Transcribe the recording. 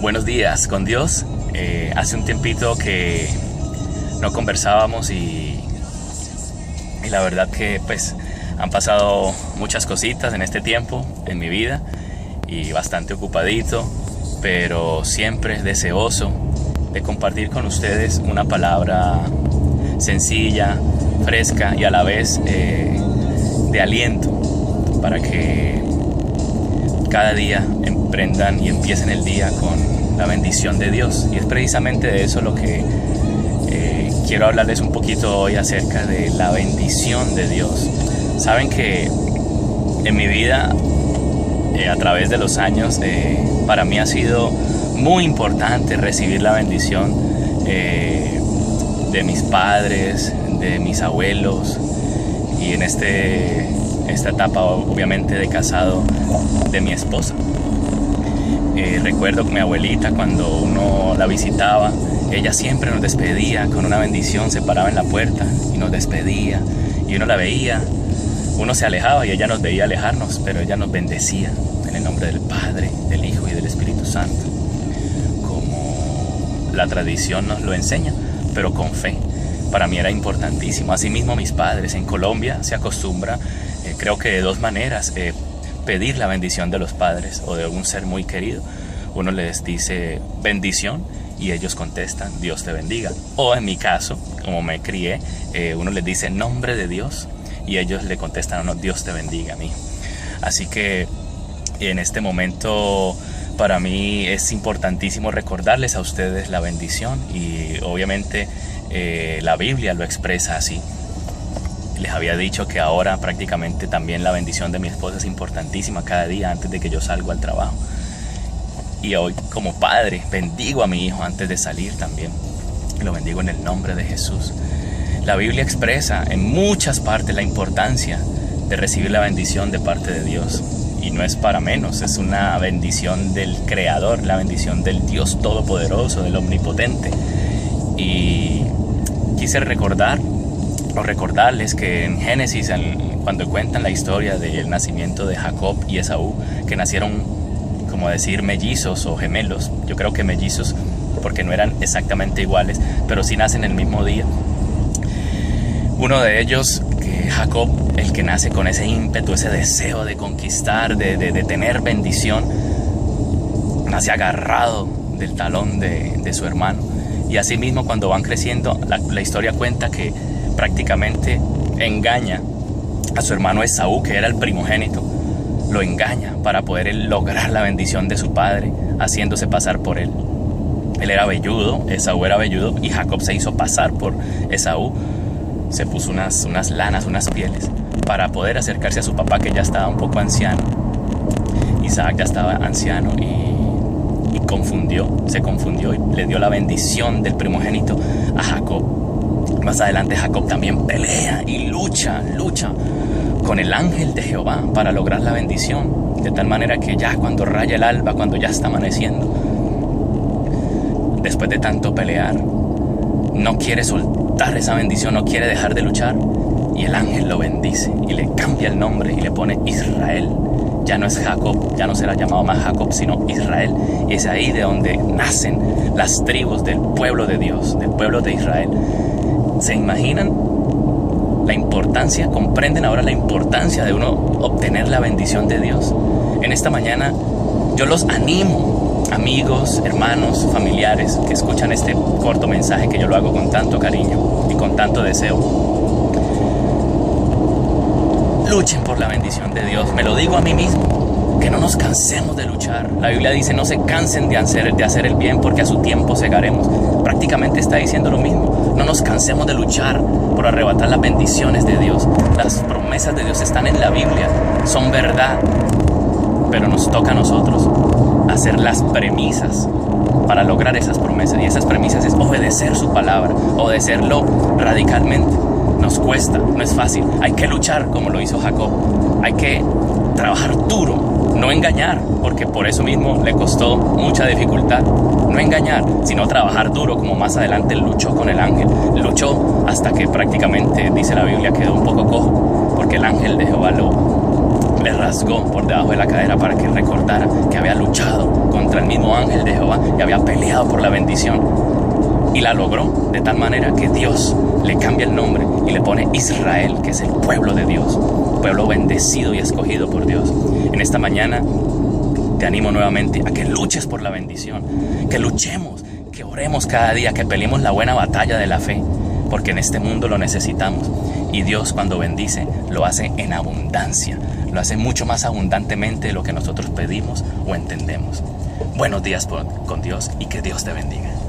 Buenos días con Dios. Hace un tiempito que no conversábamos y la verdad que pues han pasado muchas cositas en este tiempo en mi vida y bastante ocupadito, pero siempre deseoso de compartir con ustedes una palabra sencilla, fresca y a la vez de aliento para que cada día emprendan y empiecen el día con la bendición de Dios. Y es precisamente de eso lo que quiero hablarles un poquito hoy, acerca de la bendición de Dios. Saben que en mi vida, a través de los años, para mí ha sido muy importante recibir la bendición de mis padres, de mis abuelos, y en esta etapa obviamente de casado, de mi esposa. Recuerdo que mi abuelita, cuando uno la visitaba, ella siempre nos despedía con una bendición, se paraba en la puerta y nos despedía, y uno la veía, uno se alejaba y ella nos veía alejarnos, pero ella nos bendecía en el nombre del Padre, del Hijo y del Espíritu Santo, como la tradición nos lo enseña, pero con fe. Para mí era importantísimo. Asimismo, mis padres en Colombia se acostumbra, creo que de dos maneras, pedir la bendición de los padres o de un ser muy querido. Uno les dice bendición y ellos contestan Dios te bendiga. O en mi caso, como me crié, uno les dice nombre de Dios y ellos le contestan no, Dios te bendiga a mí. Así que en este momento para mí es importantísimo recordarles a ustedes la bendición, y obviamente la Biblia lo expresa así. Les había dicho que ahora prácticamente también la bendición de mi esposa es importantísima cada día antes de que yo salgo al trabajo. Y hoy, como padre, bendigo a mi hijo antes de salir también. Lo bendigo en el nombre de Jesús. La Biblia expresa en muchas partes la importancia de recibir la bendición de parte de Dios. Y no es para menos, es una bendición del Creador, la bendición del Dios Todopoderoso, del Omnipotente. Y quise recordarles que en Génesis, cuando cuentan la historia del nacimiento de Jacob y Esaú, que nacieron, como decir, mellizos o gemelos. Yo creo que mellizos porque no eran exactamente iguales, pero sí nacen el mismo día. Uno de ellos, que Jacob, el que nace con ese ímpetu, ese deseo de conquistar, de tener bendición, nace agarrado del talón de su hermano. Y asimismo, cuando van creciendo, la historia cuenta que prácticamente engaña a su hermano Esaú, que era el primogénito. Lo engaña para poder lograr la bendición de su padre, haciéndose pasar por él. Él era velludo, Esaú era velludo, y Jacob se hizo pasar por Esaú. Se puso unas lanas, unas pieles, para poder acercarse a su papá, que ya estaba un poco anciano. Isaac ya estaba anciano y se confundió y le dio la bendición del primogénito a Jacob. Más adelante Jacob también pelea y lucha con el ángel de Jehová para lograr la bendición, de tal manera que ya cuando raya el alba, cuando ya está amaneciendo, después de tanto pelear, no quiere soltar esa bendición, no quiere dejar de luchar, y el ángel lo bendice y le cambia el nombre y le pone Israel. Ya no es Jacob, ya no será llamado más Jacob, sino Israel. Y es ahí de donde nacen las tribus del pueblo de Dios, del pueblo de Israel. ¿Se imaginan la importancia? ¿Comprenden ahora la importancia de uno obtener la bendición de Dios? En esta mañana yo los animo, amigos, hermanos, familiares que escuchan este corto mensaje, que yo lo hago con tanto cariño y con tanto deseo. Luchen por la bendición de Dios. Me lo digo a mí mismo, que no nos cansemos de luchar. La Biblia dice no se cansen de hacer el bien, porque a su tiempo segaremos. Prácticamente está diciendo lo mismo. No nos cansemos de luchar por arrebatar las bendiciones de Dios. Las promesas de Dios están en la Biblia, son verdad, pero nos toca a nosotros hacer las premisas para lograr esas promesas. Y esas premisas es obedecer su palabra, obedecerlo radicalmente. Nos cuesta, no es fácil. Hay que luchar como lo hizo Jacob. Hay que trabajar duro, no engañar, porque por eso mismo le costó mucha dificultad. No engañar, sino trabajar duro, como más adelante luchó con el ángel. Luchó hasta que prácticamente, dice la Biblia, quedó un poco cojo, porque el ángel de Jehová le rasgó por debajo de la cadera para que recordara que había luchado contra el mismo ángel de Jehová y había peleado por la bendición. Y la logró de tal manera que Dios le cambia el nombre y le pone Israel, que es el pueblo de Dios, pueblo bendecido y escogido por Dios. En esta mañana te animo nuevamente a que luches por la bendición, que luchemos, que oremos cada día, que peleemos la buena batalla de la fe, porque en este mundo lo necesitamos. Y Dios, cuando bendice, lo hace en abundancia, lo hace mucho más abundantemente de lo que nosotros pedimos o entendemos. Buenos días con Dios y que Dios te bendiga.